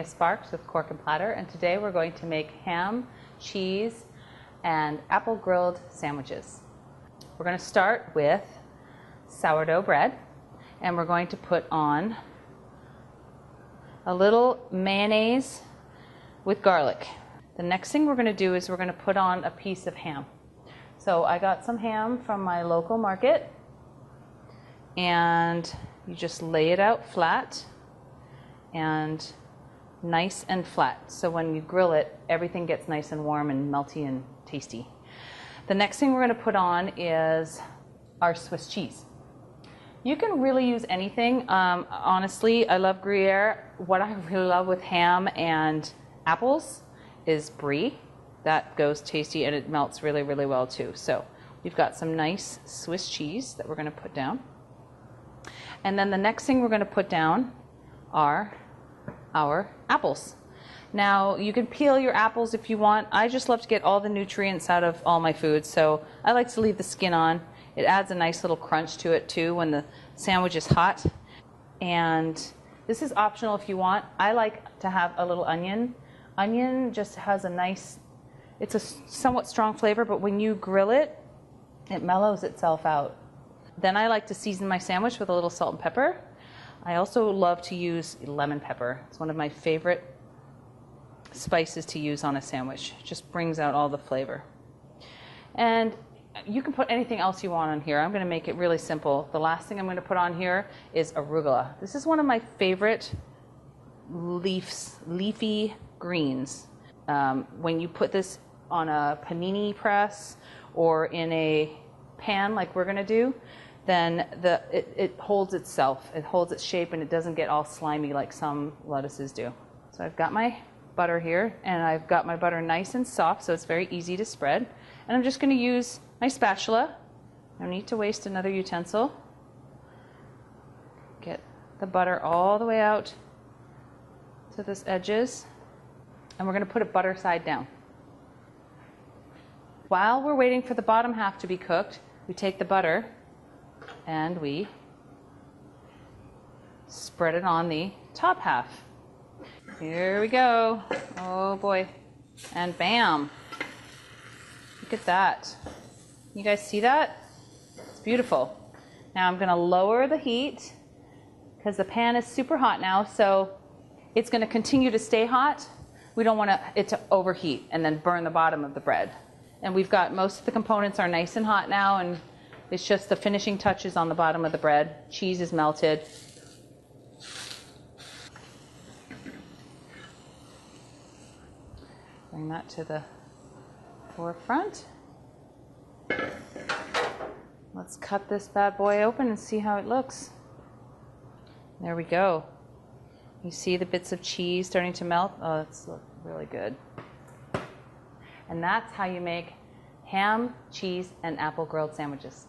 Mia Sparks with Cork and Platter, and today we're going to make ham, cheese, and apple grilled sandwiches. We're going to start with sourdough bread, and we're going to put on a little mayonnaise with garlic. The next thing we're going to do is we're going to put on a piece of ham. So I got some ham from my local market, and you just lay it out flat and nice and flat. So when you grill it, everything gets nice and warm and melty and tasty. The next thing we're going to put on is our Swiss cheese. You can really use anything. Honestly, I love Gruyere. What I really love with ham and apples is brie. That goes tasty and it melts really, really well too. So we've got some nice Swiss cheese that we're going to put down. And then the next thing we're going to put down are our apples. Now you can peel your apples if you want. I just love to get all the nutrients out of all my foods, so I like to leave the skin on. It adds a nice little crunch to it too when the sandwich is hot. And this is optional if you want. I like to have a little onion. Onion just has a nice, it's a somewhat strong flavor, but when you grill it, it mellows itself out. Then I like to season my sandwich with a little salt and pepper. I also love to use lemon pepper. It's one of my favorite spices to use on a sandwich. It just brings out all the flavor. And you can put anything else you want on here. I'm going to make it really simple. The last thing I'm going to put on here is arugula. This is one of my favorite leafy greens. When you put this on a panini press or in a pan like we're going to do, then it holds itself. It holds its shape and it doesn't get all slimy like some lettuces do. So I've got my butter here, and I've got my butter nice and soft, so it's very easy to spread. And I'm just going to use my spatula. No need to waste another utensil. Get the butter all the way out to this edges, and we're going to put it butter side down. While we're waiting for the bottom half to be cooked, we take the butter and we spread it on the top half. Here we go. Oh boy. And bam. Look at that. You guys see that? It's beautiful. Now I'm going to lower the heat because the pan is super hot now, so it's going to continue to stay hot. We don't want it to overheat and then burn the bottom of the bread. And we've got most of the components are nice and hot now, and it's just the finishing touches on the bottom of the bread. Cheese is melted. Bring that to the forefront. Let's cut this bad boy open and see how it looks. There we go. You see the bits of cheese starting to melt? Oh, that's really good. And that's how you make ham, cheese, and apple grilled sandwiches.